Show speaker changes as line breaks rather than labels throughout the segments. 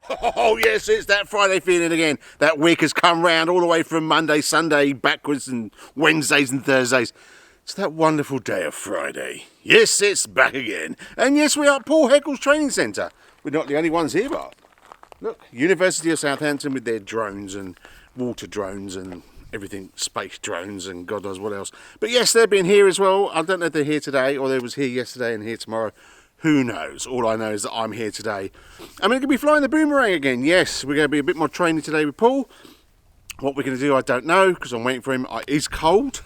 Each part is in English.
Oh yes, it's that Friday feeling again. That week has come round all the way from Monday, Sunday, backwards and Wednesdays and Thursdays. It's that wonderful day of Friday. Yes, it's back again. And yes, we are at Paul Heckles Training Centre. We're not the only ones here, but look, University of Southampton with their drones and water drones and everything, space drones and God knows what else. But yes, they've been here as well. I don't know if they're here today or they was here yesterday and here tomorrow. Who knows? All I know is that I'm here today. I'm going to be flying the Boomerang again. Yes, we're going to be a bit more training today with Paul. What we're going to do, I don't know, because I'm waiting for him. It's cold.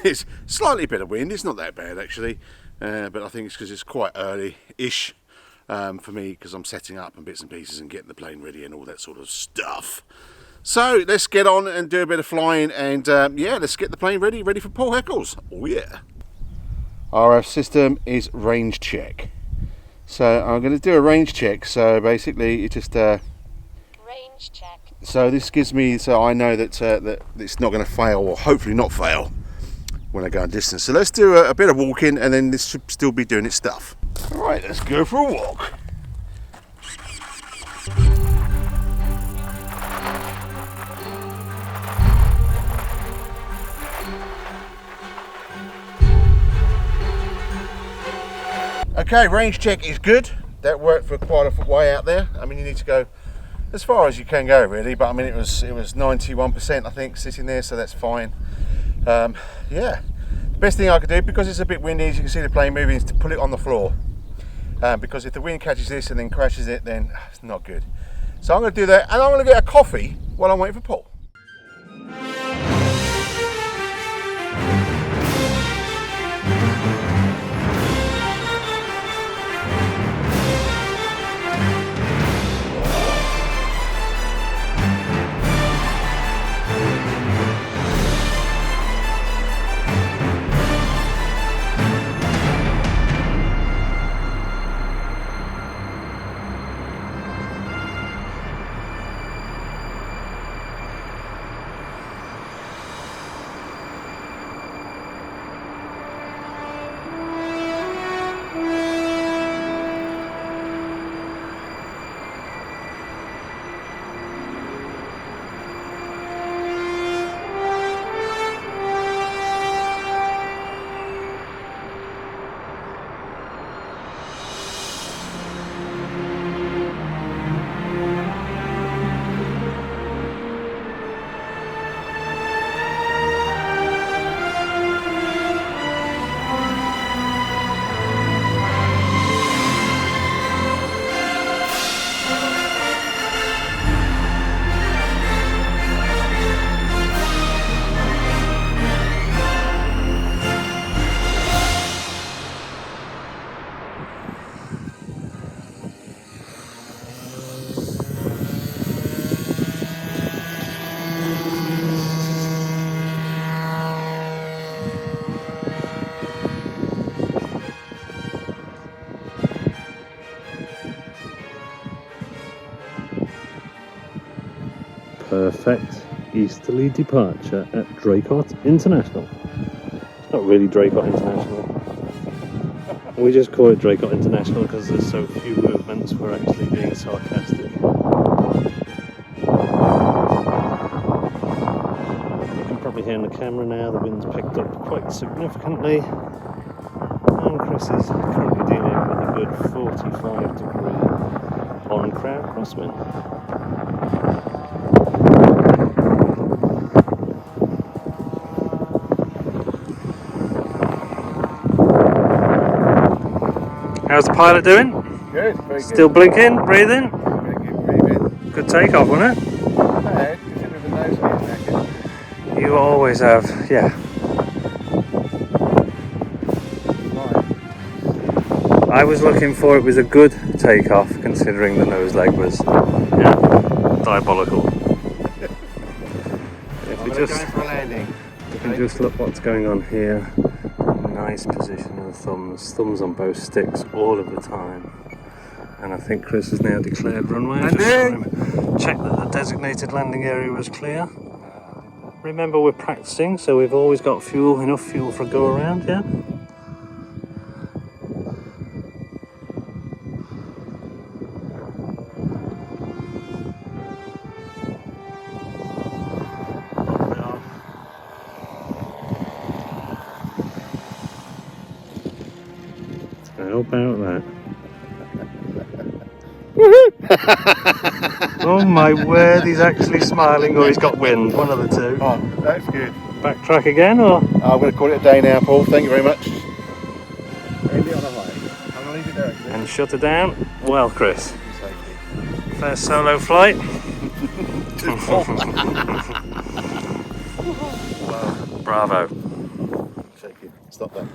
It's slightly a bit of wind. It's not that bad, actually. But I think it's because it's quite early-ish for me, because I'm setting up and bits and pieces and getting the plane ready and all that sort of stuff. So let's get on and do a bit of flying. And yeah, let's get the plane ready for Paul Heckles. Oh, yeah. RF system is range check. So I'm going to do a range check. So basically, it just range check. So this gives me, so I know that that it's not going to fail, or hopefully not fail, when I go a distance. So let's do a bit of walking, and then this should still be doing its stuff. All right, let's go for a walk. Okay, range check is good. That worked for quite a way out there. I mean, you need to go as far as you can go, really. But I mean, it was 91%, I think, sitting there, so that's fine. Yeah, the best thing I could do, because it's a bit windy, as you can see the plane moving, is to put it on the floor. Because if the wind catches this and then crashes it, then it's not good. So I'm going to do that, and I'm going to get a coffee while I'm waiting for Paul.
Perfect easterly departure at Draycott International. It's not really Draycott International. We just call it Draycott International because there's so few movements. We're actually being sarcastic. You can probably hear in the camera now the wind's picked up quite significantly. And Chris is currently dealing with a good 45 degree on-crowd crosswind. How's the pilot doing?
Good, very good.
Still blinking, breathing?
Breathing.
Good takeoff, wasn't it?
Bad, considering the nose getting knackered.
You always have, yeah.
Right.
I was looking for it was a good takeoff, considering the nose leg was, yeah, diabolical. If we just,
for a landing.
you can just look what's going on here. Nice position of the thumbs on both sticks all of the time. And I think Chris has now declared runway. Check that the designated landing area was clear. Remember, we're practicing, so we've always got enough fuel for a go around, yeah? about that? Oh my word, he's actually smiling, or he's got wind, one of the two.
Oh, that's good.
Backtrack again, or?
I'm going to call it a day now, Paul. Thank you very much. End it on a high. I'm going to leave it there, actually.
And shut it down. Well, Chris, first solo flight. Bravo.
Thank you. Stop that.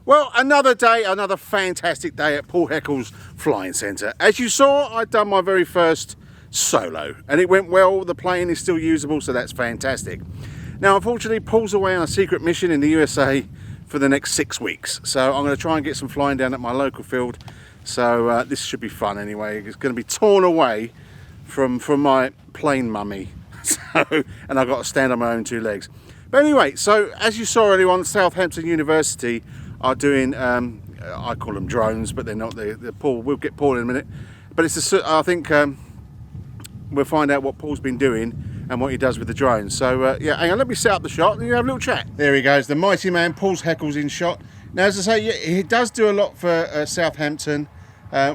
Well, another day, another fantastic day at Paul Heckles Flying Centre. As you saw, I'd done my very first solo and it went well. The plane is still usable, so that's fantastic. Now, unfortunately, Paul's away on a secret mission in the USA for the next 6 weeks. So I'm going to try and get some flying down at my local field. So this should be fun anyway. It's going to be torn away from my plane mummy. And I've got to stand on my own 2 legs. But anyway, so as you saw earlier on, Southampton University are doing, I call them drones, but they're not. They're Paul. We'll get Paul in a minute. But it's I think we'll find out what Paul's been doing and what he does with the drones. So yeah, hang on, let me set up the shot and you have a little chat. There he goes, the mighty man, Paul Heckles in shot. Now, as I say, yeah, he does do a lot for Southampton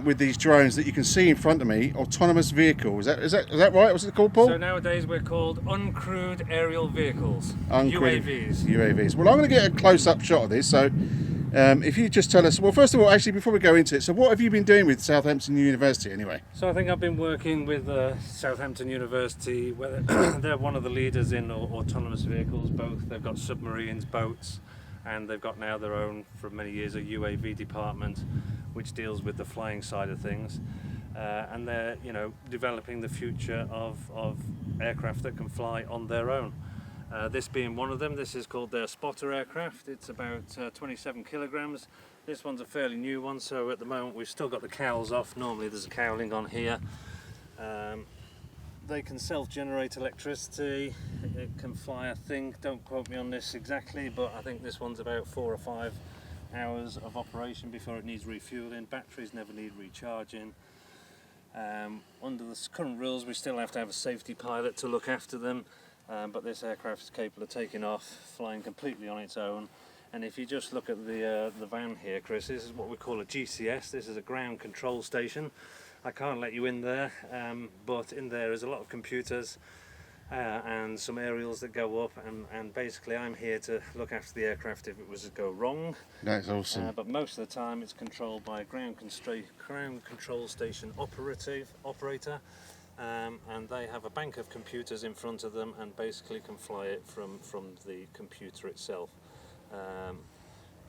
with these drones that you can see in front of me. Autonomous vehicle. Is that right? What's it called, Paul?
So nowadays we're called uncrewed aerial vehicles.
Uncrewed
UAVs.
UAVs. Well, I'm going to get a close-up shot of this. So if you just tell us, well, first of all, actually, before we go into it, so what have you been doing with Southampton University anyway?
So I think I've been working with Southampton University, where they're one of the leaders in autonomous vehicles. Both they've got submarines, boats, and they've got now their own, for many years, a UAV department, which deals with the flying side of things. And they're, developing the future of aircraft that can fly on their own. This being one of them. This is called their spotter aircraft. It's about 27 kilograms. This one's a fairly new one, so at the moment we've still got the cowls off. Normally there's a cowling on here. They can self-generate electricity. It can fly, I think, don't quote me on this exactly, but I think this one's about 4 or 5 hours of operation before it needs refueling. Batteries never need recharging. Under the current rules, we still have to have a safety pilot to look after them. But this aircraft is capable of taking off, flying completely on its own. And if you just look at the van here, Chris, this is what we call a GCS. This is a ground control station. I can't let you in there, but in there is a lot of computers and some aerials that go up, and basically I'm here to look after the aircraft if it was to go wrong.
That's awesome.
But most of the time it's controlled by a ground control station operator. And they have a bank of computers in front of them and basically can fly it from the computer itself.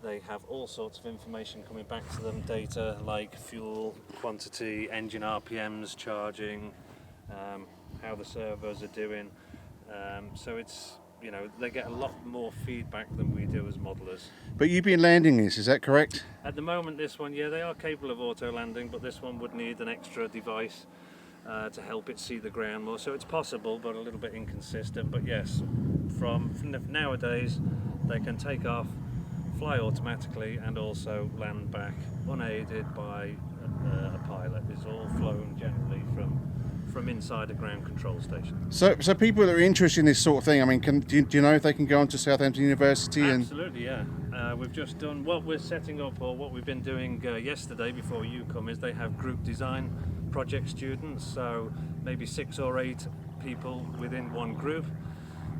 They have all sorts of information coming back to them, data like fuel quantity, engine RPMs, charging, how the servos are doing. So it's, they get a lot more feedback than we do as modelers.
But you've been landing this, is that correct?
At the moment, this one, yeah, they are capable of auto landing, but this one would need an extra device to help it see the ground more. So it's possible, but a little bit inconsistent. But yes, from nowadays, they can take off, fly automatically, and also land back unaided by a pilot. It's all flown generally from inside a ground control station.
So people that are interested in this sort of thing, I mean, do you know if they can go on to Southampton University?
Absolutely, yeah. We've just done what we're setting up, or what we've been doing yesterday before you come, is they have group design project students, so maybe 6 or 8 people within one group.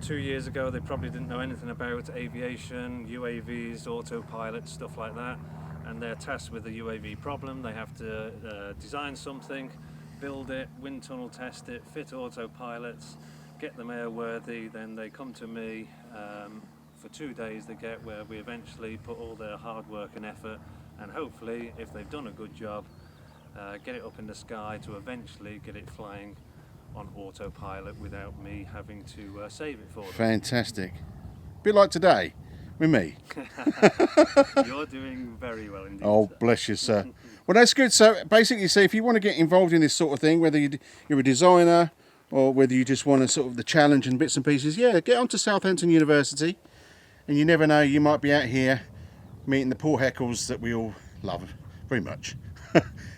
2 years ago they probably didn't know anything about aviation, UAVs, autopilot, stuff like that, and they're tasked with a UAV problem. They have to design something, build it, wind tunnel test it, fit autopilots, get them airworthy, then they come to me for 2 days they get, where we eventually put all their hard work and effort, and hopefully, if they've done a good job, get it up in the sky to eventually get it flying on autopilot without me having to save it for them.
Fantastic. Bit like today with me.
You're doing very well indeed.
Oh, bless you, sir. Well, that's good. So basically, if you want to get involved in this sort of thing, whether you're a designer or whether you just want to sort of the challenge and bits and pieces, yeah, get onto Southampton University, and you never know, you might be out here meeting the Paul Heckles that we all love very much.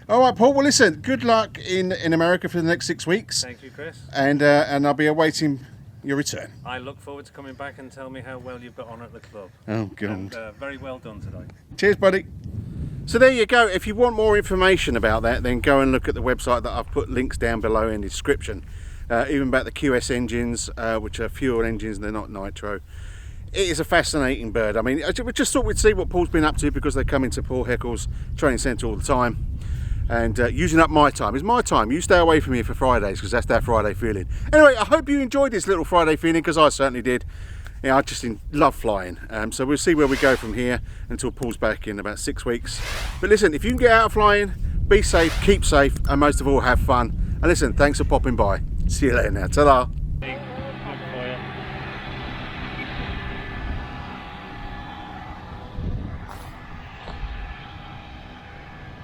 All right, Paul. Well, listen. Good luck in America for the next 6 weeks.
Thank you, Chris.
And I'll be awaiting your return.
I look forward to coming back and tell me how well you've got on at the club.
Oh, God.
And, very well done today.
Cheers, buddy. So there you go. If you want more information about that, then go and look at the website that I've put links down below in the description. Even about the QS engines, which are fuel engines and they're not nitro. It is a fascinating bird. I mean, we just thought we'd see what Paul's been up to, because they come into Paul Heckles training centre all the time. And using up my time. It's my time. You stay away from here for Fridays, because that's that Friday feeling. Anyway, I hope you enjoyed this little Friday feeling, because I certainly did. Yeah, I just love flying. So we'll see where we go from here until Paul's back in about 6 weeks. But listen, if you can get out of flying, be safe, keep safe, and most of all, have fun. And listen, thanks for popping by. See you later now. Ta-da.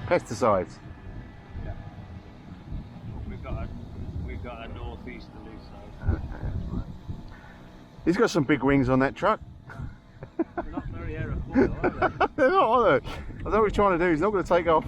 Pesticides.
Yeah. We've got a northeasterly, so.
He's got some big wings on that truck.
They're not very aerofoil, are they?
They're not, are they? I know what he's trying to do. He's not going to take off.